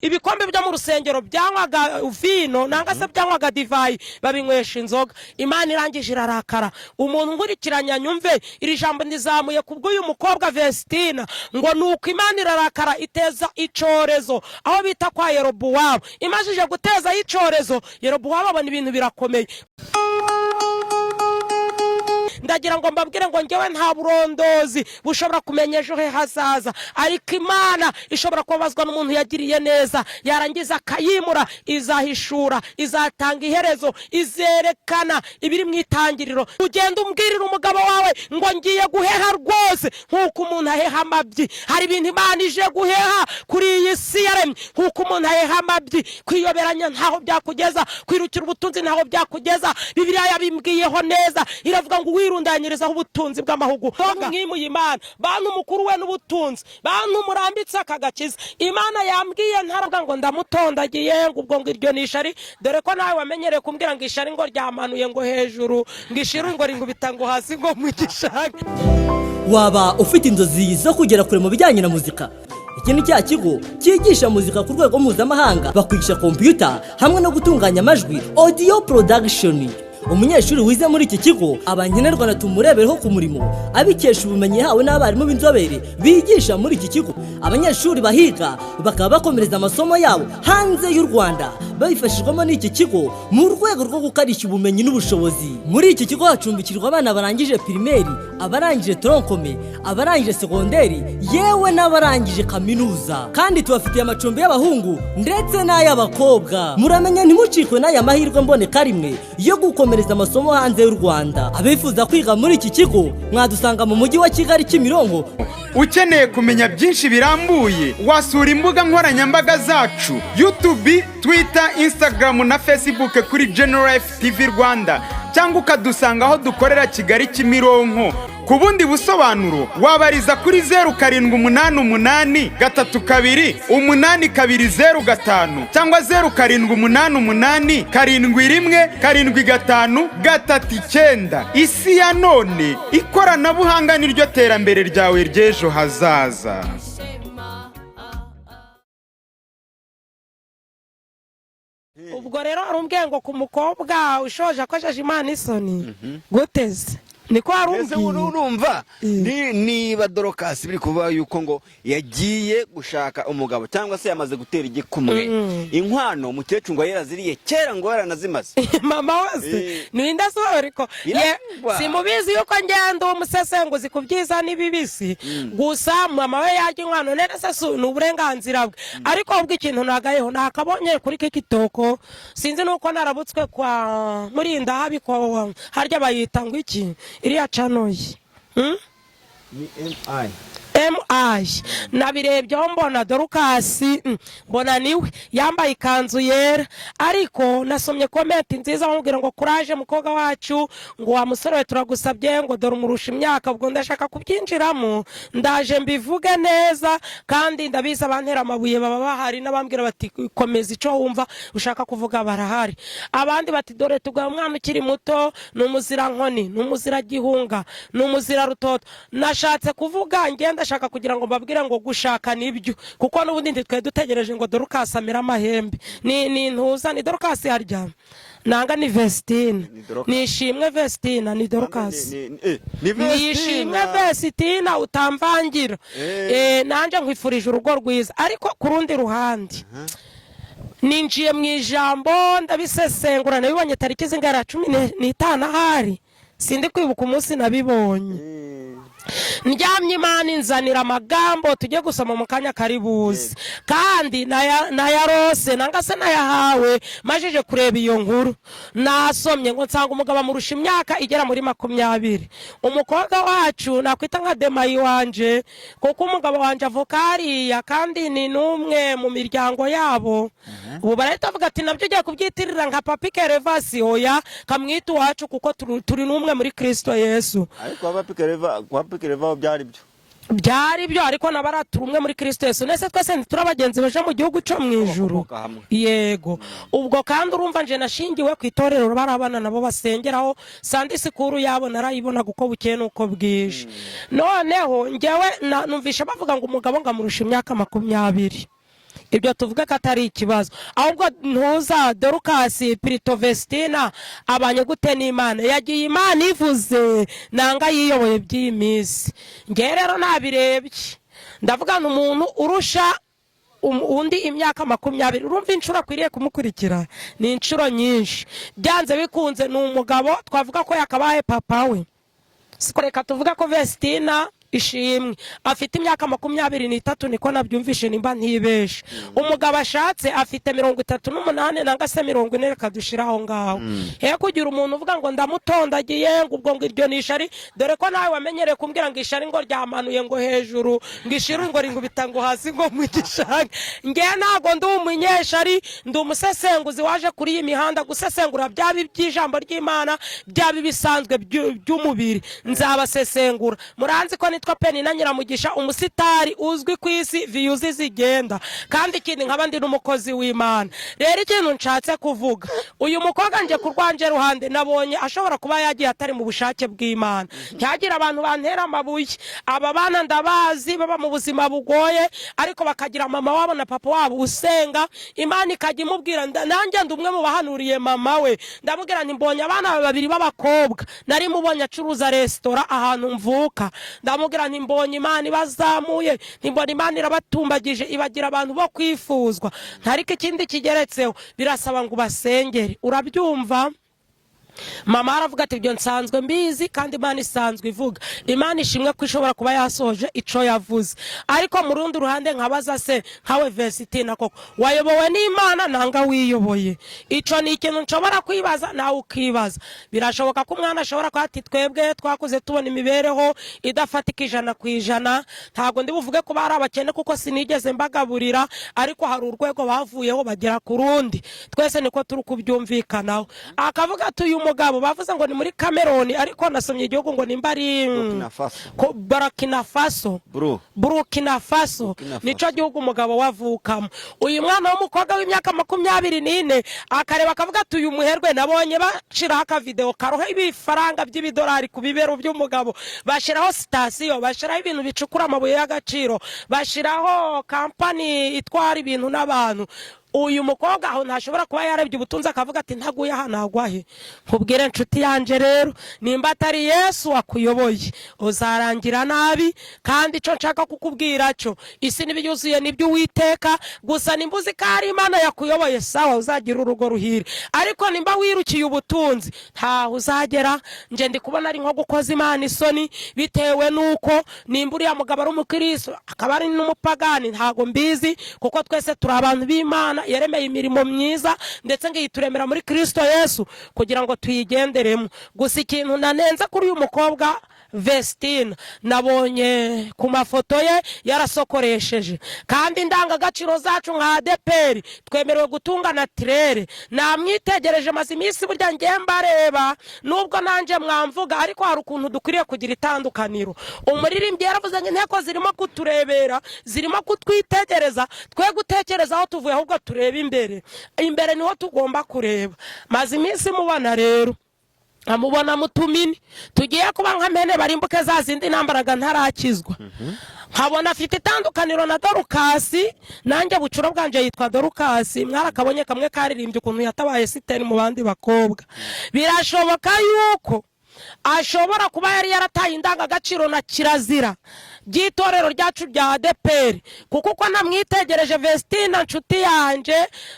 ibikombe byo mu rusengero byanywaga vino nanga se byanywaga divayi babinywesha inzoga. Imana irangije irarakara. Umuntu nkurikiranya nyumve iri jambo ndizamuye kubw'uyu mukobwa Vestina ngo nuko Imana irarakara iteza icorezo aho bita kwa Yerobowamu. Imajije guteza icorezo, Yerobowamu abona ibintu birakomeye. Ndagira ngo mbabwire ngo ngewe nta burondozi bushobora kumenya ejo he hazaza, ariko Imana ishobora kubabazwa n'umuntu yagiriye neza, yarangiza akayimura, izahishura, izatanga iherezo, izerekana ibiri mu itangiriro. Ugenda umbwirira umugabo wawe ngo ngiye guheha rwose nk'uko umuntu aheha amabyi. Hari ibintu Imana ije guheha kuri iyi si yaremye nk'uko umuntu aheha amabyi. Kwiyoberanya ntaho byakugeza, kwirukira ubutunzi ntaho byakugeza. Bibiliya yabimbwiyeho neza, iravuga ngo wirundanyirizaho ubutunzi bw'amahugu. Mwimuye Imana bantu mukuru we n'ubutunzi, bantu murambitse akagakiza. Imana yambwiye ntaravuga ngo ndamutondagiye ngo ubwo ngo iryo nishari, dore ko nawe wamenyereye kumbwira ngo ishari ngo ryamanuye ngo hejuru, ngo ishiru ngo ringubita ngo hasi ngo mu gishanga. Waba ufite inzozi zo kugera kure mu bijyanye na muzika? Iki ni cya kigo cyigisha muzika ku rwego mpuzamahanga, bakwigisha computer hamwe no gutunganya amajwi, audio production. Umunyeshuri wize muri iki kigo abanyenerwa tumurebereho ku murimo abikesha ubumenyi yahawe n'abarimu b'inzobere bigisha muri iki kigo. Abanyeshuri bahiga bakaba bakomereza amasomo yabo hanze y'u Rwanda babifashijwemo n'iki kigo mu rwego rwo gukarishya ubumenyi n'ubushobozi. Muri iki kigo hacumbikirwa abana barangije primaire, abarangije troncome, abarangije segonderi, yewe n'abarangije kaminuza. Kandi tubafitiye amacumbi y'abahungu ndetse n'ay'abakobwa. Muramenya ntimucikwe n'aya mahirwe mboneka rimwe yo gukomereza amasomo hanze y'u Rwanda. Abifuza kwiga muri iki kigo mwadusanga mu mujyi wa Kigali Kimironko. Ukeneye kumenya byinshi birambuye wasura imbuga nkoranyambaga zacu YouTube, Twitter, Instagram na Facebook kuri General Life TV Rwanda, cyangwa ukadusanga aho dukorera Kigali Kimironko. Ku bundi busobanuro wabariza kuri 0788 32 8205 cyangwa 0788 71 75 39. Isi ya none ikoranabuhanga niryo terambere ryawe ry'ejo hazaza. Ubwo rero arumbwiye ngo ku mukobwa ushoje akojeje Imana isoni guteze niko arumbwiye. Urumva niba Dorokasi biri kuvuga yuko ngo yagiye gushaka umugabo cyangwa se yamaze gutera igikumwe, inkwano umukecuru ngo yaraziriye kera ngo yaranazimaze. Mama wese ninda so ariko simubizi yuko ngenda umusesenguzi kubyiza n'ibibisi gusa mama we yaje inkwano neza se n'uburenganzira bwe. Ariko ubwo ikintu nagayeho nakabonye kuri kitoko, sinzi nuko narabutswe kwa Murinda habiko harya bayita ngo iki iriya chanoyi MI nabirebyeho mbona Dorukasi mbona niwe yambaye ikanzu yera. Ariko nasomye comment nziza bamubwira ngo courage mukobwa wacu, ngo wa musore we turagusabye ngo dore umurusha imyaka. Ubwo ndashaka kubyinjiramo ndaje mbivuge neza, kandi ndabiza abantera amabuye baba bahari n'abambwira bati komeza ico wumva ushaka kuvuga barahari. Abandi bati dore tugaye umwana ukiri muto n'umuzira nkoni n'umuzira gihunga n'umuzira rutoto. Nashatse kuvuga ngenda shaka kugira ngo babwira ngo gushaka nibyo, kuko n'ubundi nditwe dutegereje ngo Dorukasi amira amahembe. Ni ntuza ni Dorukasi harya nanga ni Vestina, nishimwe Vestina ni Dorukasi, nishimwe Vestina utamvangira. Nanje nkwifurije urugo rwiza. Ariko ku rundi ruhande ninjiye mu ijambo ndabisesengura, nabibonye tariki zingara 15 ahari, sindi kwibuka umunsi nabibonye. Ndyamye Imana inzanira amagambo tujye gusoma mu kanya karibuze, kandi nayarose nanga se nayahawe majije kureba iyo nkuru. Nasomye ngo nsanga umugabo amurusha imyaka igera muri 20. Umukobwa wacu nakwita nka Demayi wanje, kuko umugabo wanje avuka hariya kandi ni numwe mu miryango yabo. Ubu barahita bavuga ati nabyo ugiye kubyitirira nka Papi Kerevasi. Oya, kamwita wacu kuko turi numwe muri Kristo Yesu. Ariko Papi Kereva byari byo, ariko nabaratura umwe muri Kristo Yesu. Nese twese turabagenzi baje mu gihugu cyo mu ijuru. Yego. Ubwo kandi urumva nje nashingiwe ku itorero barabana nabo basengeraho sandi sikuru yabo narayibona guko bukeye nuko bwije. Noneho ngewe numvisha bavuga ngo umugabo ngamurusha imyaka 20. ibyo tuvuga ko atari ikibazo, ahubwo ntuza Dorukasi Piritovestina abanye gute n'Imana, yagiye Imana ivuze nanga yiyoboye by'iyi minsi. Nge rero nabirebye ndavugana umuntu urusha undi imyaka 20, urumva inshuro akwiriye kumukurikira ni inshuro nyinshi, byanze bikunze ni umugabo twavuga ko yakabaye papa we. Sikoreka tuvuga ko Vestina Ishimwe afite imyaka 23 niko nabyumvishe nimba ntibeshe. Umugabo ashatse afite 38 nanga se 40 reka dushiraho ngaho. He kugira umuntu uvuga ngo ndamutondagiye ngo ubwo ngo iryo nishari, dore ko nawe wamenyereye kumbwira ngo ishari ngo ryamanuye ngo hejuru ngo ishiru ngo ringubita ngo hasi ngo mugishanga. Nge nago ndi umunyeshari, ndi umusesenguzi waje kuri iyi mihanda gusesengura byabi by'ijambo ry'Imana byabi bisanzwe by'umubiri, nzabasesengura. Muranzi ko nitwa Peni na Nyiramugisha, umusitari uzwi ku isi viyuzi zigenda, kandi ikindi nkaba ndi n'umukozi w'Imana. Rero ikintu nshatse kuvuga, uyu mukobwa nje kurwanje ruhande nabonye ashobora kuba yagiye atari mu bushake bw'Imana. Ntiyagira abantu bantera amabuye, aba bana ndabazi baba mu buzima bugoye, ariko bakagira mama wabo na papa wabo usenga, Imana ikajya imubwira. Nanjye ndi umwe mu bahanuriye mama we, ndamubwira nti mbonye abana babiri b'abakobwa, nari mubonye acuruza restaurant ahantu mvuka, ndamubwira nti mbonye Imana ibazamuye, mbonye Imana irabatumbagije, ibagira abantu bo kwifuzwa. Ntariko ikindi kigeretseho birasaba ngo basengere, urabyumva? Mama aravuga ati ibyo nsanzwe mbizi, kandi Imana isanzwe ivuga. Imana ishimwe ko ishobora kuba yasoje ico yavuze. Ariko mu rundi ruhande nkabaza se nkawe Vestina koko wayobowe n'Imana nanga wiyoboye? Ico ni ikintu nshobora kwibaza nawe ukibaza. Birashoboka ko umwana ashobora kwa ati twebwe twakuze tubona imibereho idafatika 100%. Ntago ndi buvuge ko bari abakene kuko sinigeze mbagaburira, ariko hari urwego bavuyeho bagera ku rundi. Twese niko turi kubyumvikanaho. Akavuga ati umugabo bavuze ngo ni muri Cameroon, ariko nasomye igihugu ngo nimba ari Burkina Faso nico gihugu umugabo wavukamo. Uyu mwana w'umukobwa w'imyaka 24 akareba akavuga ati uyu muherwe nabonye bashiraho aka video karoha ibifaranga by'ibidolari ku bibero by'umugabo, bashiraho station, bashiraho ibintu bicukura amabuye y'agaciro, bashiraho company itwara ibintu n'abantu. Uyu mukobwa aho ntashobora kuba yarebye ubutunzi akavuga ati ntaguye aha nagwahe? Nkubwire nshuti yanje rero, nimba atari Yesu wakuyoboye uzarangira nabi, kandi ico nshaka kukubwira cyo isi nibiyuzuye nibyo Uwiteka, gusa nimbuzi ko ari Imana yakuyoboye sawa uzagira urugo ruhire, ariko nimba wirukiye ubutunzi ntaho uzagera. Nje ndi kubona ari nko gukoza Imana isoni, bitewe nuko nimba uriya mugabo ari umukristo akaba ari n'umupagani, ntago mbizi kuko twese turi abantu b'Imana yaremeye imirimo myiza, ndetse ngiyituremera muri Kristo Yesu kugira ngo tuyigenderemo. Gusa ikintu nanenza kuri uyu mukobwa Vestina, nabonye ku mafoto ye yarasokoresheje, kandi indangagaciro zacu nka ADPR twemerewe gutunga naturere. Namwitegereje maze iminsi burya ngemba reba, nubwo nanje mwamvuga, ariko hari ukuntu dukwiriye kugira itandukaniro. Umuririmbyi yaravuze ngo inteko zirimo kuturebera, zirimo kutwitegereza, twe gutekereza aho tuvuye ahubwo tureba imbere. Imbere niho tugomba kureba. Maze iminsi mubona rero amubona mutumini tugiye kuba nk'amene barimbuke za zindi nambaraga ntarakizwa. Nkabona afite itandukaniro na Dorukasi, nanjye bucuro bwanje yitwa Dorukasi. Mwarakabonye kamwe karirimbye ukuntu yatabaye Siteni mu bandi bakobwa. Birashoboka yuko ashobora kuba yari yarataye indangagaciro na kirazira by'itorero ryacu rya ADPR, kuko uko namwitegereje Vestina nshuti yanje,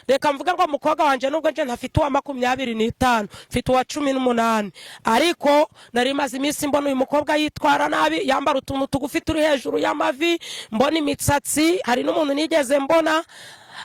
reka mvuga ngo mukobwa wanje nubwo nje ntafite uwa 25 mfite uwa 18, ariko nari maze iminsi mbona uyu mukobwa yitwara nabi, yambara utuntu tugufi turi hejuru y'amavi, mbona imitsatsi. Hari n'umuntu nigeze mbona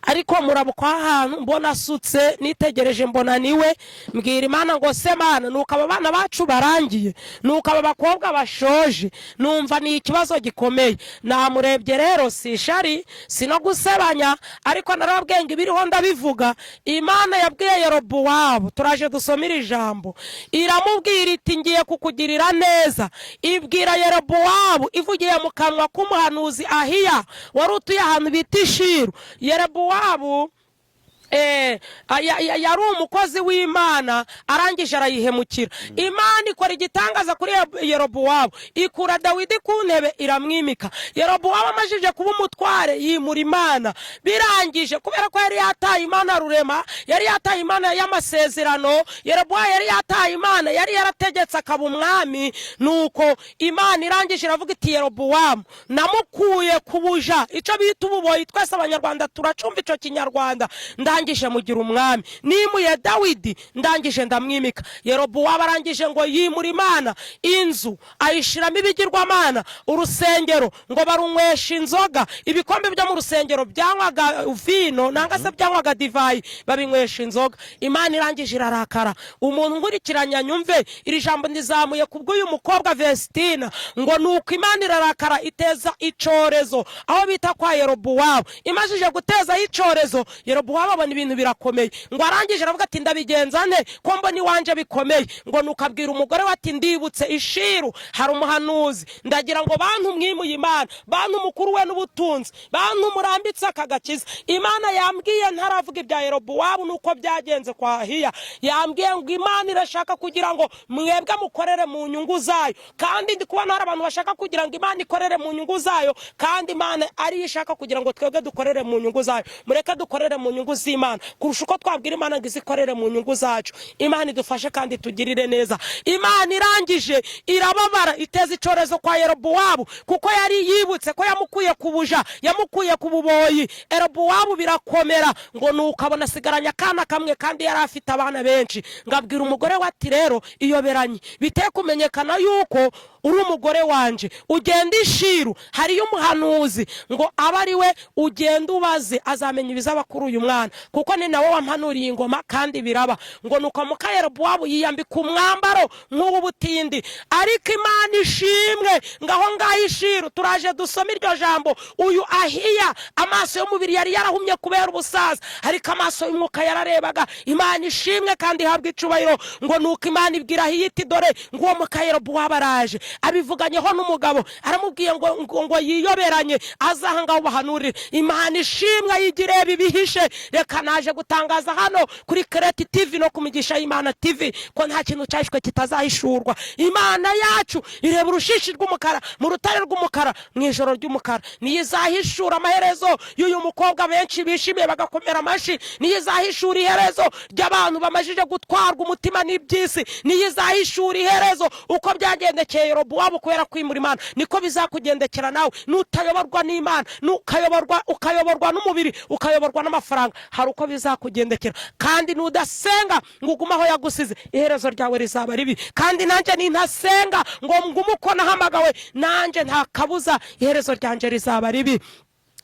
ariko murabukwa ahantu mbona asutse, nitegereje mbona niwe. Mbwira Imana ngo se Mana, nuko aba bana bacu barangiye, nuko aba bakobwa bashoje, numva ni ikibazo gikomeye. Namurebye rero si shari sino gusebanya, ariko narabwenge biriho ndabivuga. Imana yabwiye Yerobowamu, turaje dusomira ijambo, iramubwira iti ngiye kukugirira neza. Ibwira Yerobowamu ivugiye mu kanwa k'umuhanuzi Ahiya wari utuye ahantu bita Shilo. Yerobowamu yari umukozi w'Imana arangije arayihemukira. Imana ikora igitangaza kuri Yerobowamu, ikura Dawidi ku ntebe iramwimika. Yerobowamu amajije kuba umutware yimura Imana, birangije kubera ko yari yataye Imana rurema, yari yataye Imana y'amasezerano. Yerobowamu yari yataye Imana, yari yarategetse akaba umwami. Nuko Imana irangije iravuga iti Yerobowamu namukuye kubuja, ico bita ububoyi, twese abanyarwanda turacumva ico kinyarwanda, ndangije mugira umwami. Nimuye Dawidi ndangije ndamwimika. Yerobowamu arangije ngo yimura Imana, inzu ayishiramo ibigirwamana, urusengero ngo barunywesha inzoga, ibikombe byo mu rusengero byanywaga vino nanga se byanywaga divayi babinywesha inzoga. Imana irangije irarakara. Umuntu nkurikiranya nyumve iri jambo ndizamuye kubw'uyu mukobwa Vestina, ngo nuko Imana irarakara iteza icorezo aho bita kwa Yerobowamu. Imajije guteza icorezo, Yerobowamu abona ibintu birakomeye, ngo arangije aravuga ati ndabigenza nte ko mbona iwanje bikomeye. Ngo nukabwira umugore we ati ndibutse Ishiru hari umuhanuzi, ndagira ngo bantu mwimuye Imana, bantu mukuru we n'ubutunzi, bantu murambitse akagakiza. Imana yambwiye ntaravuga ibya Yerobowamu nuko byagenze kwa Ahiya, yambwiye ngo Imana irashaka kugira ngo mwebwe mukorere mu nyungu zayo, kandi ndi kubona hari abantu bashaka kugira ngo Imana ikorere mu nyungu zayo, kandi Imana ari ishaka kugira ngo twebwe dukorere mu nyungu zayo. Mureke dukorere mu nyungu z'Imana kurusha uko twabwira Imana ngo izikorere mu nyungu zacu. Imana idufashe kandi tugirire neza. Imana irangije irababara iteza icorezo kwa Yerobowamu, kuko yari yibutse ko yamukuye kubuja, yamukuye ku buboyi. Yerobowamu birakomera, ngo nukabona asigaranya akana kamwe kandi yari afite abana benshi. Ngabwira umugore we ati rero iyoberanye biteye kumenyekana yuko uri umugore wanje, ugenda Ishiru hariyo umuhanuzi, ngo aba ari we ugenda ubaze azamenya ibizaba kuri uyu mwana, kuko ni nawe wampanuriye ingoma kandi biraba. Ngo nuko muka Yerobowamu yiyambika umwambaro nk'ubu butindi, ariko Imana ishimwe ngaho ngaho Ishiru. Turaje dusoma iryo jambo. Uyu Ahiya amaso y'umubiri yari yarahumye kubera ubusaza, ariko amaso y'umwuka yararebaga. Imana ishimwe kandi ihabwa icubahiro. Ngo nuko Imana ibwira Ahiya iti dore nguwo muka Yerobowamu araje, abivuganyeho n'umugabo, aramubwiye ngo yiyoberanye azahangaho bahanurire. Imana ishimwe yigireba ibihishe. Reka naje gutangaza hano kuri Kereti TV no kumigisha Imana TV ko nta kintu cyashwe kitazahishurwa. Imana yacu ireba urushishi rw'umukara mu rutare rw'umukara mu ijoro ry'umukara. Niyo izahishura amaherezo y'uyu mukobwa benshi bishimiye bagakomera amashi. Niyo izahishura iherezo ry'abantu bamajije gutwarwa umutima n'ibyisi. Niyo izahishura iherezo uko byagendekeye Yerobowamu kubera kwimura Imana, niko bizakugendekera nawe nutayoborwa n'Imana, ukayoborwa n'umubiri, ukayoborwa n'amafaranga. Hari uko bizakugendekera, kandi nudasenga ngo ugume aho yagusize, iherezo ryawe rizaba ribi. Kandi nanjye nintasenga ngo ngume uko nahamagawe, nanjye nta kabuza iherezo ryanje rizaba ribi.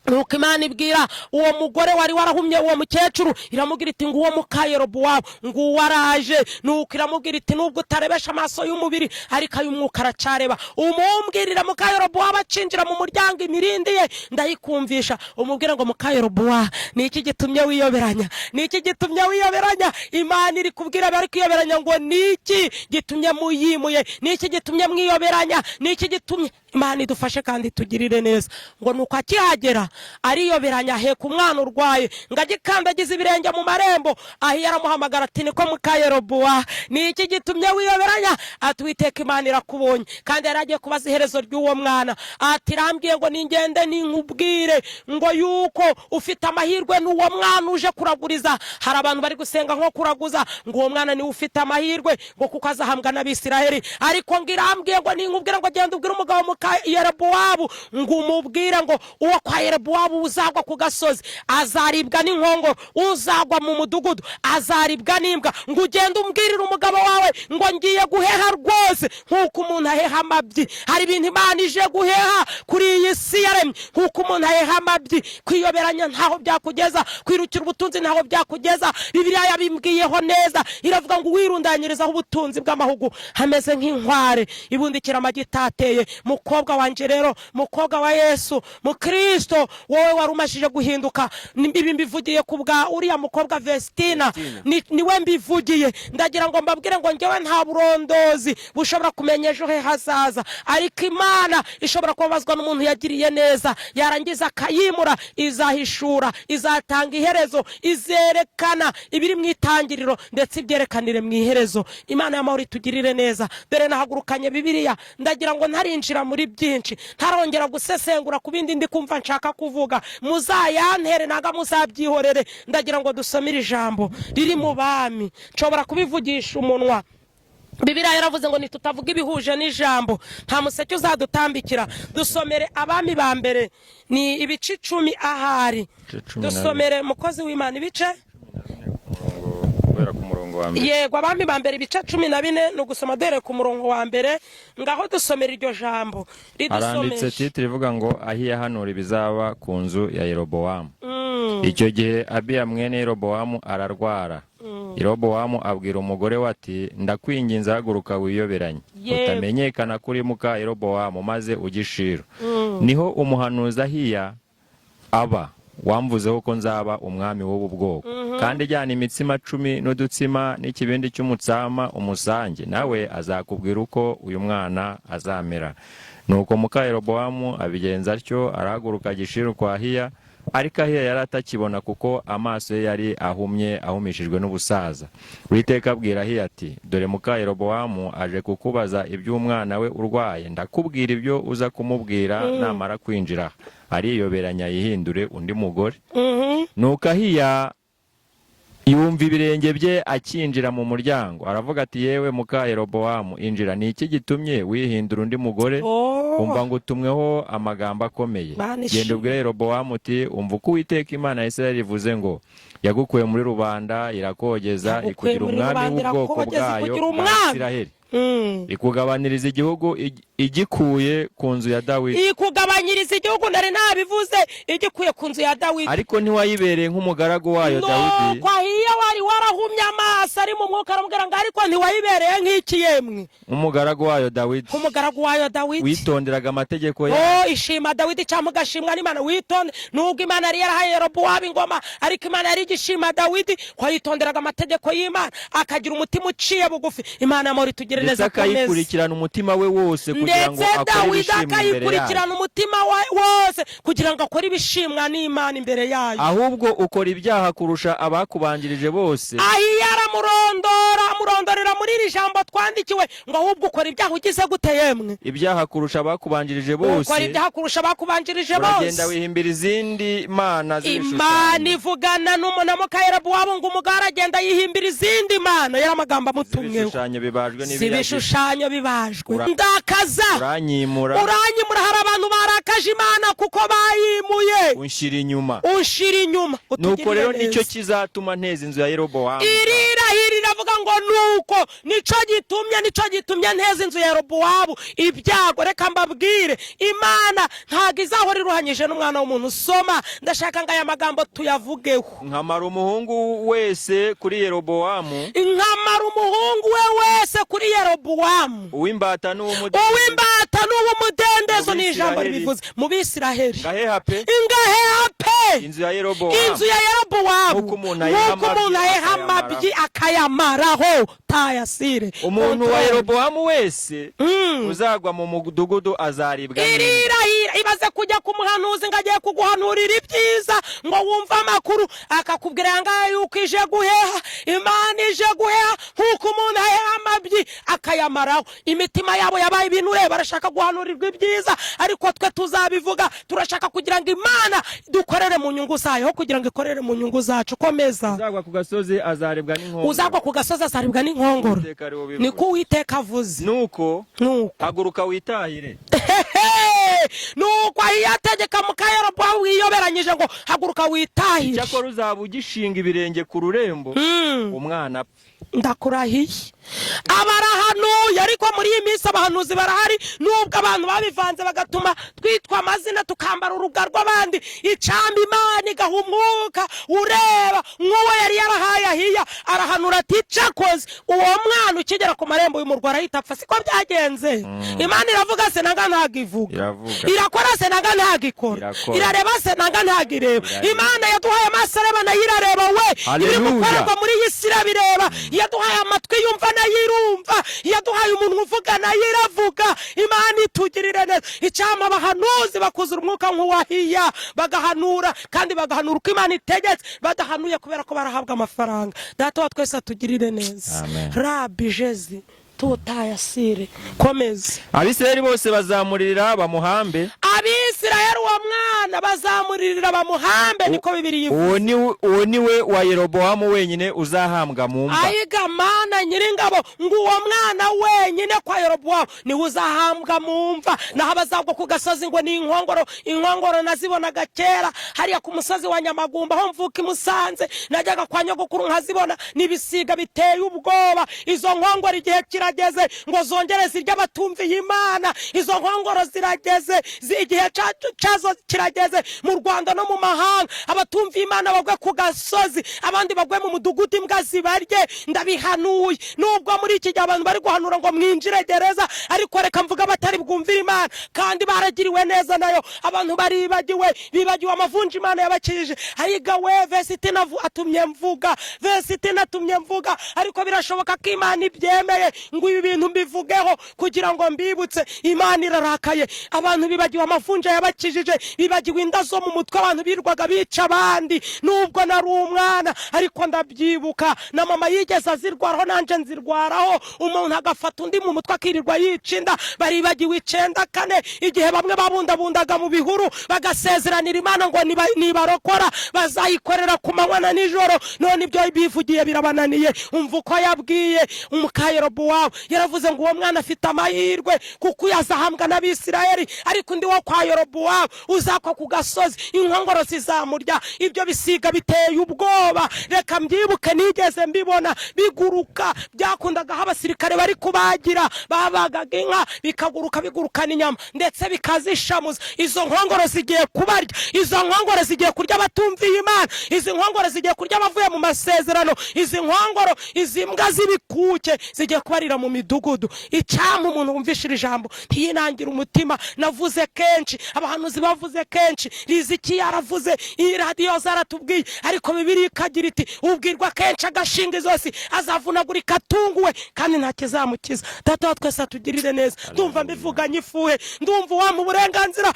Nuko Imana ibwira uwo mugore wari warahumye uwo mukecuru, iramubwira iti nguwo muka Yerobowamu nguwo araje. Nuko iramubwira iti nubwo utarebesha amaso y'umubiri ariko ay'umwuka aracareba. Umumbwirira muka Yerobowamu acinjira mu muryango imirindi ye ndayikumvisha. Umubwira ngo muka Yerobowamu niki gitumye wiyoberanya, niki gitumye wiyoberanya. Imana iri kubwira bari kwiyoberanya ngo niki gitumye muyimuye, niki gitumye mwiyoberanya, niki gitumye. Imana idufashe kandi tugirire neza. Ngo nuko akihagera ariyoberanya aheka umwana urwaye, ngo agikandagiza ibirenge mu marembo. Ahiya aramuhamagara ati niko muka Yerobowamu niki gitumye wiyoberanya? Ati Uwiteka Imana irakubonye. Kandi yari agiye kubaza iherezo ry'uwo mwana, ati rambwiye ngo ningende ninkubwire ngo yuko ufite amahirwe n'uwo mwana uje kuraguriza. Hari abantu bari gusenga nko kuraguza ngo uwo mwana niwe ufite amahirwe ngo kuko azahambwa n'Abisiraheli, ariko ngirambwiye ngo ninkubwira ngo genda ubwire umugabo muka Yerobowamu ngo umubwire ngo uwo kwa Yerobowamu uzagwa ku gasozi azaribwa n'inkongo, uzagwa mu mudugudu azaribwa n'imbwa. Ngo ugende umbwirire umugabo wawe ngo ngiye guheha rwose nk'uko umuntu aheha amabyi. Hari ibintu Imana ije guheha kuri iyi si yaremye nk'uko umuntu aheha amabyi. Kwiyoberanya ntaho byakugeza, kwirukira ubutunzi ntaho byakugeza. Bibiliya yabimbwiyeho neza, iravuga ngo wirundanyirizaho ubutunzi bw'amahugu hameze nk'inkware ibundikira amagi itateye. mukobwa wanje rero, mukobwa wa Yesu, mukristo wowe warumashije guhinduka, ibi mbivugiye kubwa uriya mukobwa Vestina, niwe mbivugiye. Ndagira ngo mbabwire ngo ngewe nta burondozi bushobora kumenya ejo he hazaza, ariko Imana ishobora kubabazwa n'umuntu yagiriye neza, yarangiza akayimura, izahishura, izatanga iherezo, izerekana ibiri mu itangiriro ndetse ibyerekanire mu iherezo. Imana y'amahoro itugirire neza. Dore nahagurukanye Bibiliya, ndagira ngo ntarinjira muri byinshi, ntarongera gusesengura ku bindi ndi kumva nshaka kuvuga, muzayantere naga muzabyihorere. Ndagira ngo dusomere ijambo riri mu Bami, nshobora kubivugisha umunwa. Bibiliya yaravuze ngo nitutavuga ibihuje n'ijambo nta museke uzadutambikira. Dusomere Abami ba mbere ni ibice 10 ahari. Dusomere mukozi w'Imana ibice ku murongo wa mbere. Yego, Abami ba mbere ibice 14 no gusoma dore ku murongo wa mbere. Ngaho dusomera iryo jambo Aranditse titre ivuga ngo Ahiya hanura ibizaba ku nzu ya Yerobowamu. Icyo gihe Abiya mwene Yerobowamu ararwara. Yerobowamu abwira umugore we ati ndakwinginze haguruka wiyoberanye utamenyekana kuri muka Yerobowamu maze ugishira. Niho umuhanuzi Ahiya aba wamvuzeho ko nzaba umwami w'ubu bwoko, kandi jyana imitsima 10 n'udutsima n'ikibindi cy'umutsama umusange, nawe azakubwira uko uyu mwana azamera. Nuko muka Yerobowamu abigenza atyo, arahaguruka agishira kwa Ahiya, ariko Ahiya yari atakibona kuko amaso ye yari ahumishijwe n'ubusaza. Uwiteka abwira Ahiya ati dore muka Yerobowamu aje kukubaza iby'umwana we urwaye, ndakubwira ibyo uza kumubwira namara kwinjira, ariyoberanya yihindure undi mugore. Nuko Ahiya yumva ibirenge bye akinjira mu muryango, aravuga ati yewe muka Yerobowamu injira, ni iki gitumye wihindura undi mugore? Umva ngo utumweho amagambo akomeye. Genda ubwire Yerobowamu uti umva uko Uwiteka Imana ya Isirayeli ivuze ngo yagukuye muri rubanda irakogeza ikugira umwami w'ubwoko bwayo bwa Isirayeli, ikugabaniriza igihugu igikuye ku nzu ya Dawidi. Ikugabanyiriza igihugu nari nabivuze, igikuye ku nzu ya Dawidi. Ariko ntiwayibereye nk'umugaragu wayo Dawidi. Kwa hiyo wari warahumye amaso ari mu mwuka, aramubwira ngo ariko ntiwayibereye nk'iki yemwe? Umugaragu wayo Dawidi. Umugaragu wayo Dawidi witonderaga amategeko yayo. Ishima Dawidi cyangwa gashimwa n'Imana, witonde. Nubwo Imana yari yarahaye Yerobowamu ingoma, ariko Imana yari igishima Dawidi ko yitonderaga amategeko y'Imana, akagira umutima uciye bugufi. Imana y'amahoro itugire neza akayikurikirana umutima we wose kugira ngo akore ibishimwa imbere yayo. Akayikurikirana umutima wose kugira ngo akore ibishimwa n'Imana imbere yayo. Ahubwo ukora ibyaha kurusha abakubanjirije bose. Ahiya amurondorera muri iri jambo twandikiwe ngo ahubwo ukora ibyaha ugize gute yemwe? Ibyaha kurusha abakubanjirije bose. Ukora ibyaha kurusha abakubanjirije bose. Uragenda wihimbira izindi mana z'ibishushanyo. Imana ivugana n'umunamo ka Yerobowamu ngo umugara agenda yihimbira izindi mana, yari amagambo amutumweho. Ibishushanyo bibajwe n'ibiragi. Ibishushanyo bibajwe. Ndakaza. Uranyimura. Hari abantu barakaje Imana kuko bayimuye. Unshira inyuma. Nuko rero nicyo kizatuma nteza inzu ya Yerobowamu. Irira avuga ngo nuko nicyo gitumye nteza inzu ya Yerobowamu ibyago. Reka mbabwire, Imana ntago izahora iruhanyije n'umwana w'umuntu. Soma, ndashaka ngo aya magambo tuyavugeho. Nkamara umuhungu wese kuri Yerobowamu. Kuri Yerobowamu. Uw'imbata n'uw'umudendezo ni ijambo ribivuze mu Bisiraheli. Ngaheha pe. Inzu ya Yerobowamu. Nk'uko umuntu aheha amabyi akayamaraho tayasire. Umuntu wa Yerobowamu wese uzagwa mu mudugudu azaribwa n'inda. Irira ibaze kujya ku muhanuzi ngo agiye kuguhanurira ibyiza ngo wumva amakuru akakubwira ngaho yuko ije guheha. Imana ije guheha nk'uko umuntu aheha amabyi akayamaraho. Imitima yabo yabaye ibintu barashaka guhanurirwa ibyiza, ariko twe tuzabivuga. Turashaka kugira ngo Imana dukorere mu nyungu zayo kugira ngo ikorere mu nyungu zacu. Komeza. Uzagwa ku gasozi azaribwa n'inkongoro. Niko Uwiteka avuze. Nuko haguruka witahire. nuko ahiya ategeka muka Yerobowamu wiyoberanyije ngo haguruka witahire. cyakora uzaba ugishinga ibirenge ku rurembo umwana apfa. Ndakurahiye abarahanuye, ariko muri iyi minsi abahanuzi barahari, nubwo abantu babivanze bagatuma twitwa amazina tukambara uruga rw'abandi. Icamba Imana igaha umwuka ureba nk'uwo yari yarahaye Ahiya, arahanura ati cakoze uwo mwana ukigera ku marembo y'umurwa arahita apfa. Siko byagenze. Imana iravuga se nanga ntago ivuga, irakora se nanga ntago ikora, irareba se nanga ntago ireba. Imana yaduhaye amaso areba nayo irareba, we iri gukorerwa muri iyi si irabireba. Yaduhaye amatwi yumva nayo irumva, yaduhaye umuntu uvuga nayo iravuga. Imana itugirire neza. Icyama abahanuzi bakuzura umwuka nk'uwahiya bagahanura, kandi bagahanura uko Imana itegetse, badahanuye kubera ko barahabwa amafaranga. Data wa twese atugirire neza. Rabi Jezi tutayasire komeza. Abisirayeli bose bazamuririra bamuhambe. Abisirayeli uwo mwana bazamuririra bamuhambe, niko Bibiliya ivuga. Uwo niwe wa Yerobowamu wenyine uzahambwa mu mva. Ayiga Mana nyiringabo ngo uwo mwana wenyine kwa Yerobowamu niwe uzahambwa mu mva. Naho abazagwa ku gasozi ngo ni inkongoro. Inkongoro nazibonaga kera hariya ku musozi wa Nyamagumba aho mvuka i Musanze. Najyaga kwa nyogokuru nkazibona, n'ibisiga biteye ubwoba. Izo nkongoro igihe kirageze ngo zongere zirya batumviye Imana. Izo nkongoro zirageze, igihe cyazo kirageze mu Rwanda no mu mahanga. Abatumviye Imana bagwe ku gasozi, abandi bagwe mu mudugudu imbwa zibarye. Ndabihanuye. Nubwo muri iki gihe abantu bari guhanura ngo mwinjire gereza, ariko reka mvuga batari bwumvira Imana kandi baragiriwe neza nayo. Abantu bibagiwe amavunja Imana yabakirije. Ayiga we Vestina atumye mvuga, Vestina atumye mvuga, ariko birashoboka ko Imana ibyemeye ngo ibi bintu mbivugeho kugira ngo mbibutse. Imana irarakaye. Abantu bibagiwe amavunja yabakijije, bibagiwe inda zo mu mutwe abantu birwaga bica abandi. Nubwo nari umwana ariko ndabyibuka, na mama yigeze azirwaraho nanje nzirwaraho. Umuntu agafata undi mu mutwe akirirwa yica inda. Baribagiwe 94 igihe bamwe babundabundaga mu bihuru bagasezeranira Imana ngo nibarokora bazayikorera ku manywa na nijoro. None ibyo bivugiye birabananiye. Umva uko yabwiye umuka Yerobowamu, yaravuze ngo uwo mwana afite amahirwe kuko yazahambwa n'Abisirayeli, ariko undi wo kwa Yerobowamu uzakwa ku gasozi inkongoro zizamurya. Ibyo bisiga biteye ubwoba. Reka mbyibuke, nigeze mbibona biguruka. Byakundaga abasirikare bari kubagira, babagaga inka bikaguruka bigurukana inyama ndetse bikazishamuza. Izo nkongoro zigiye kubarya, izo nkongoro zigiye kurya abatumviye Imana, izi nkongoro zigiye kurya abavuye mu masezerano, izi nkongoro, izi mbwa z'ibikuke zigiye kubarira mu midugudu. Icyampa umuntu wumvishira ijambo ntiyinangira umutima. Navuze kenshi, abahanuzi bavuze kenshi, Riziki yaravuze, iyi radiyo zaratubwiye, ariko Bibiliya ikagira iti ubwirwa kenshi agashinga izosi azavunagurika atunguwe kandi nta kizamukiza. Data wa twese atugirire neza. Ndumva mbivuga nyifuhe, ndumva uwa mu burenganzira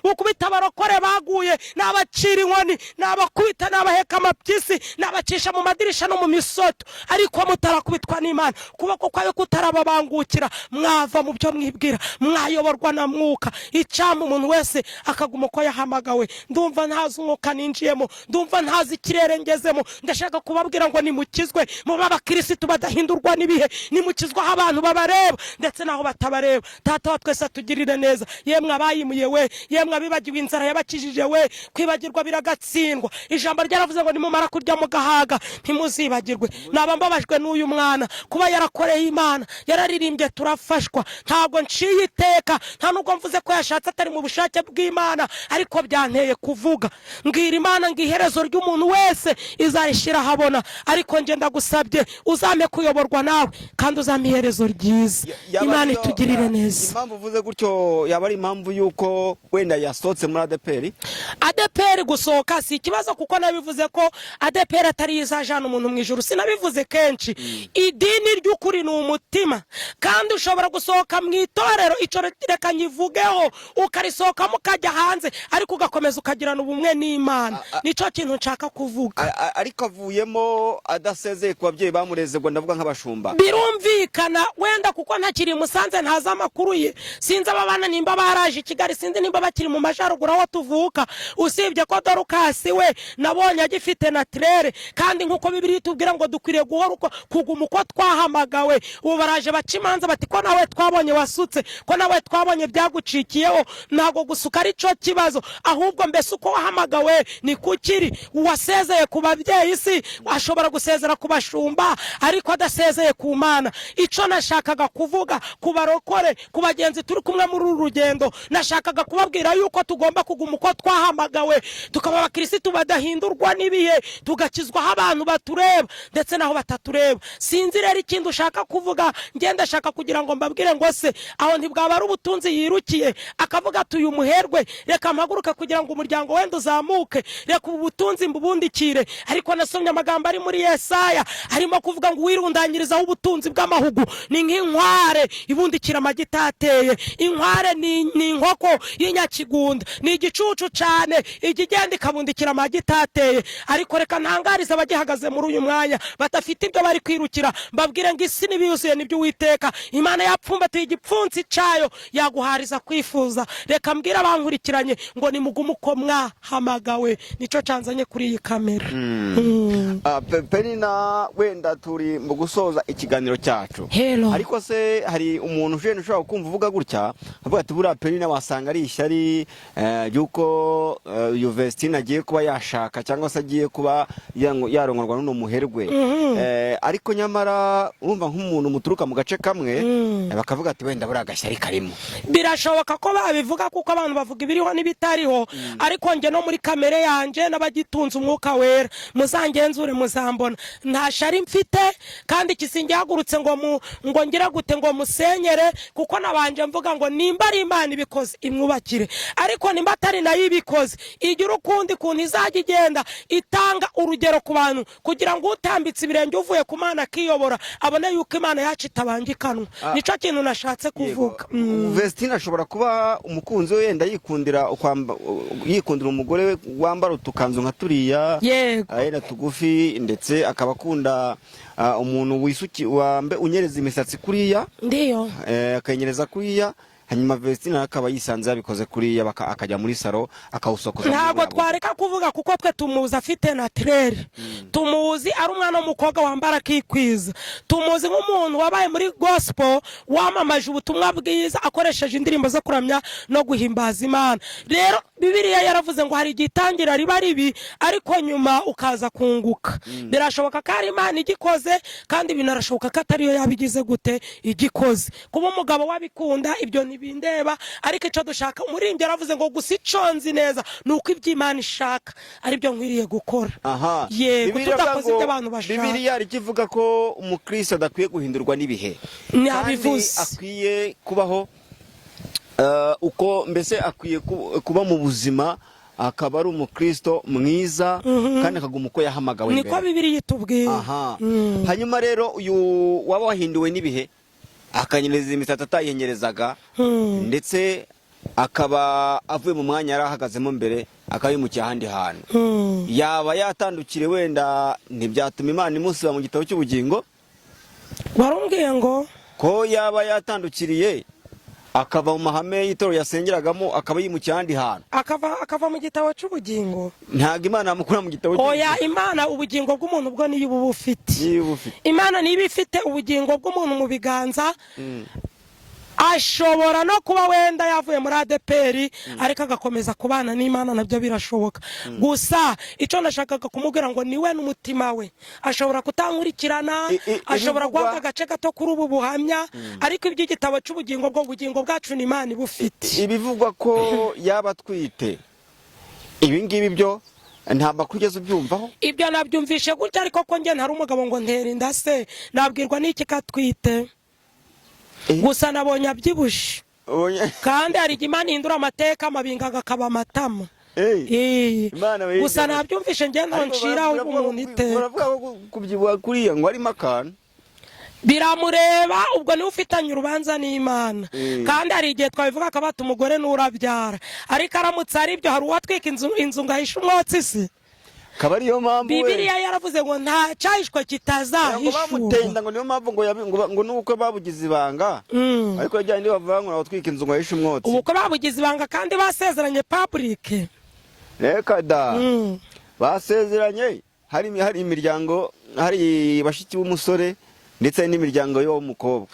ukubita abarokore baguye, n'abacira inkoni, n'abakubita, n'abaheka amapyisi, n'abacisha mu madirisha no mu misoto. Ariko mutarakubitwa n'Imana, kuboko kwayo kutarababangukira, mwava mu byo mwibwira, mwayoborwa na mwuka. Icyampa umuntu wese akaguma uko yahamagawe. Ndumva ntazi umwuka ninjiyemo, ndumva ntazi ikirere ngezemo. Ndashaka kubabwira ngo nimukizwe, muba abakirisitu badahindurwa n'ibihe, nimukizwa aho abantu babareba ndetse naho batabareba. Data wa twese atugirire neza. Yemwe abayimuye we, yemwe abibagiwe inzara yabakijije we, kwibagirwa biragatsindwa. Ijambo ryaravuze ngo nimumara kurya mugahaga ntimuzibagirwe. Naba mbabajwe n'uyu mwana kuba yarakoreye Imana, yararirimbye turafashwa. Ntabwo nciye iteka, nta nubwo mvuze ko yashatse atari mu bushake bw'Imana, ariko byanteye kuvuga. Mbwira Imana ngo iherezo ry'umuntu wese izarishira habona, ariko nje ndagusabye uzame kuyoborwa nawe kandi uzame iherezo ryiza. Imana itugirire neza. Impamvu uvuze gutyo yaba ari impamvu yuko wenda yasohotse muri ADPR. ADPR gusohoka si ikibazo, kuko nabivuze ko ADPR atari izajana umuntu mu ijuru. Sinabivuze kenshi. Idini ry'ukuri ni umutima, kandi ushobora gusohoka mu itorero icyo reka nyivugeho ukarisohokamo ukajya hanze, ariko ugakomeza ukagirana ubumwe n'Imana. Nicyo kintu nshaka kuvuga. Ariko avuyemo adasezeye ku babyeyi bamureze, ngo ndavuga nk'abashumba. Birumvikana wenda kuko ntakiri Musanze ntaza amakuru ye. Sinzi ababana nimba baraje Kigali, sinzi nimba bakiri mu majaruguru aho tuvuka. Usibye ko Dorukasi we nabonye agifite naturere, kandi nkuko Bibiliya itubwira ngo dukwiriye guhora kuguma uko twahamagawe. Uwo ubu baraje baca imanza bati ko nawe twabonye wasutse, ko nawe twabonye byagucikiyeho. Ntabwo gusuka ari cyo kibazo, ahubwo mbese uko wahamagawe ni kukiri. Uwasezeye ku babyeyi si ashobora gusezera ku bashumba ariko adasezeye ku Mana. Ico nashakaga kuvuga ku barokore, ku bagenzi turi kumwe muri uru rugendo, nashakaga kubabwira yuko tugomba kuguma uko twahamagawe, tukaba abakirisitu badahindurwa n'ibihe, tugakizwaho abantu batureba ndetse naho batatureba. Sinzi rero ikindi ushaka kuvuga, ngenda shaka kugira ngo mbabwire ngo se aho ntibwaba ari ubutunzi yirukiye akavuga ati uyu muherwe reka mpaguruka kugira ngo umuryango wenda uzamuke, reka ubu butunzi mbubundikire. Ariko nasomye amagambo ari muri Yesaya harimo kuvuga ngo wirundanyirizaho ubutunzi bw'amahugu ni nk'inkware ibundikira amagi itateye. Inkware ni inkoko y'inyakigunda, ni igicucu cyane igigenda ikabundikira amagi itateye. Ariko reka ntangariza abagihagaze muri uyu mwanya batafite ibyo bari kwirukira, mbabwire ngo isi n'ibiyuzuye nibyo Uwiteka Imana yapfumbatiye igipfunsi cyayo yaguhariza kwifuza. Reka mbwira abankurikiranye ngo nimugume uko mwahamagawe, nico canzanye kuri iyi kamera. Penina, wenda turi mu gusoza ikiganiro cyacu, ariko se hari umuntu ushobora kumva uvuga gutya avuga ati buriya Penina wasanga ari ishyari yuko Yuvestine agiye kuba yashaka cyangwa se agiye kuba yarongorwa n'uno muherwe. Ariko nyamara urumva nk'umuntu muturuka mu gace kamwe bakavuga ati wenda buriya agashyari karimo. Birashoboka ko babivuga kuko abantu bavuga ibiriho n'ibitariho, ariko nge no muri kamere yanje n'abagitunze umwuka wera muzangenzure muzambona nta shari mfite, kandi kisinge hagurutse ngo ngira gute ngo musenyere, kuko nabanje mvuga ngo nimba ari Imana ibikoze imwubakire, ariko nimba atari nayo ibikoze igira ukundi kuntu izajya igenda itanga urugero ku bantu kugira ngo utambitse ibirenge uvuye ku Mana akiyobora abone yuko Imana yacu itabangikanwa. Nico kintu nashatse kuvuga. Vestine ashobora kuba umukunzi we yenda yikundira umugore we wambara utukanzu nka turiya ayenda tugufi, ndetse akaba akunda umuntu unyereza imisatsi kuriya, ndiyo akanyereza kuriya, hanyuma Vestine akaba yisanze yabikoze kuriya akajya muri saro akawusokoza. Ntabwo twareka kuvuga kuko twe tumuzi afite naturel, tumuzi ari umwana w'umukobwa wambara akikwiza, tumuzi nk'umuntu wabaye muri gospel wamamaje ubutumwa bwiza akoresheje indirimbo zo kuramya no guhimbaza Imana. Rero Bibiliya yaravuze ngo hari igitangira riba ribi ariko nyuma ukaza kunguka. Birashoboka ko ari Imana igikoze, kandi binarashoboka ko atariyo yabigize gute igikoze. Kuba umugabo wabikunda ibyo ntibindeba, ariko icyo dushaka umuririmbyi yaravuze ngo gusa iconzi neza nuko iby'Imana ishaka ari byo nkwiriye gukora. Yego, tutakoze ibyo abantu bashaka. Bibiliya ikivuga ko umukristo adakwiye guhindurwa n'ibihe, kandi akwiye kubaho uko mbese akwiye kuba mu buzima akaba ari umukristo mwiza, kandi akaguma uko yahamagawe mbere. Niko Bibiliya itubwira. Hanyuma rero uyu waba wahinduwe n'ibihe akanyereza imisatsi atayihenyerezaga, ndetse akaba avuye mu mwanya yari ahagazemo mbere akayimukiye ahandi hantu, yaba yatandukire wenda ntibyatuma Imana imusiba mu gitabo cy'ubugingo? Warumbwiye ngo ko yaba yatandukiriye akava mu mahame y'itoro yasengeragamo akaba yimukiye ahandi hantu, akava mu gitabo cy'ubugingo? Ntabwo Imana yamukura mu gitabo cy'ubugingo. Oya, Imana ubugingo bw'umuntu bwo niyo uba ufite. Imana niba ifite ubugingo bw'umuntu mu biganza, ashobora no kuba wenda yavuye muri ADPR ariko agakomeza kubana n'Imana, nabyo birashoboka. Gusa icyo nashakaga kumubwira ngo niwe n'umutima we ashobora kutankurikirana, ashobora guhabwa agace gato kuri ubu buhamya, ariko iby'igitabo cy'ubugingo bwo bugingo bwacu ni Imana ibufite. Ibivugwa ko yaba atwite, ibi ngibi byo ntabwo kugeza ubyumvaho? Ibyo nabyumvishe gutya, ariko ko njye ntari umugabo ngo ntera inda se nabwirwa n'iki katwite. Gusa nabonye abyibushe, kandi hari igihe Imana ihindura amateka amabinga agakaba amatama. Gusa nabyumvishe njye ntoncira umuntu iteka. Baravuga ko kubyibuha kuriya ngo arimo akantu biramureba, ubwo niwe ufitanye urubanza n'Imana. Kandi hari igihe twabivuga akabata umugore n'urabyara, ariko aramutse ari ibyo hari uwatwika inzu ngo ahishe umwotsi se. Kaba ariyo mpamvu Bibiliya yaravuze ngo nta cyahishwe kitazahishurwa. Bamutenda ngo niyo mpamvu ngo nuko babugize ibanga, ariko yajyanye ndi bavuga ngo batwika inzu ngo ahishe umwotsi. Ubwo babugize ibanga kandi basezeranye public. Reka da, basezeranye hari imiryango, hari bashiki b'umusore ndetse n'imiryango y'uwo mukobwa.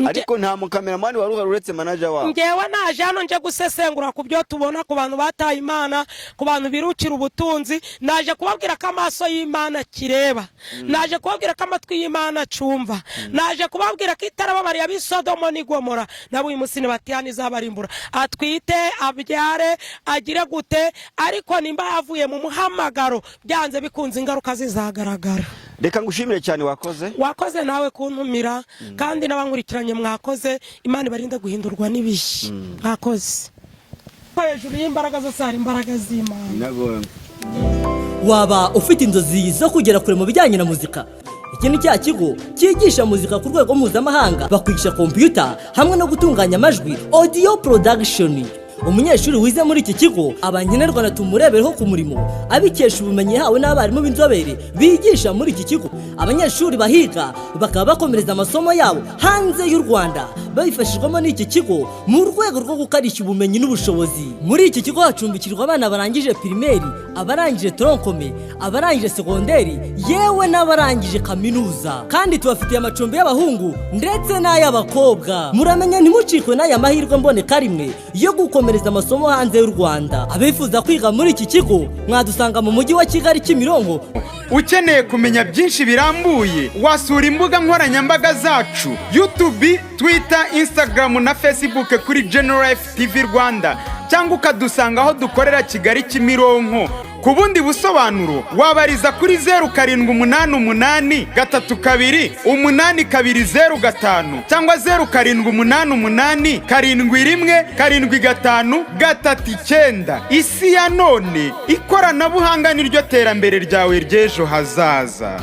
Ariko nta mukameramani wari uhari uretse manager wabo. Ngewe naje hano nje gusesengura ku byo tubona ku bantu bataye Imana, ku bantu birukira ubutunzi. Naje kubabwira ko amaso y'Imana kireba, naje kubabwira ko amatwi y'Imana acumva, naje kubabwira ko itarababariye ab'i Sodomo n'i Gomora nabo uyu munsi batihana izabarimbura. Atwite, abyare, agire gute, ariko nimba yavuye mu muhamagaro byanze bikunze ingaruka zizagaragara. Reka ngushimire cyane, wakoze nawe kuntumira, kandi n'abankurikiranye mwakoze. Imana ibarinde guhindurwa n'ibihe. Mwakoze hejuru y'imbaraga zose hari imbaraga z'Imana. Waba ufite inzozi zo kugera kure mu bijyanye na muzika? Iki ni cya kigo cyigisha muzika ku rwego mpuzamahanga, bakwigisha computer hamwe no gutunganya amajwi, audio production. Umunyeshuri wize muri iki kigo abanyenerwa natumurebereho ku murimo abikesha ubumenyi yahawe n'abarimu b'inzobere bigisha muri iki kigo. Abanyeshuri bahiga bakaba bakomereza amasomo yabo hanze y'u Rwanda babifashijwemo n'iki kigo mu rwego rwo gukarishya ubumenyi n'ubushobozi. Muri iki kigo hacumbikirwa abana barangije primaire, abarangije troncome, abarangije segonderi, yewe n'abarangije kaminuza. Kandi tubafitiye amacumbi y'abahungu ndetse n'ay'abakobwa. Muramenya ntimucikwe n'aya mahirwe mboneka rimwe yo gukomereza amasomo hanze y'u Rwanda. Abifuza kwiga muri iki kigo mwadusanga mu mujyi wa Kigali Kimironko. Ukeneye kumenya byinshi birambuye wasura imbuga nkoranyambaga zacu YouTube, Twitter, Instagram na Facebook kuri General FTV Rwanda, cyangwa ukadusanga aho dukorera Kigali Kimironko. Ku bundi busobanuro wabariza kuri 0788 32 8205 cyangwa 0788 71 75 39. Isi ya none, ikoranabuhanga niryo terambere ryawe ry'ejo hazaza.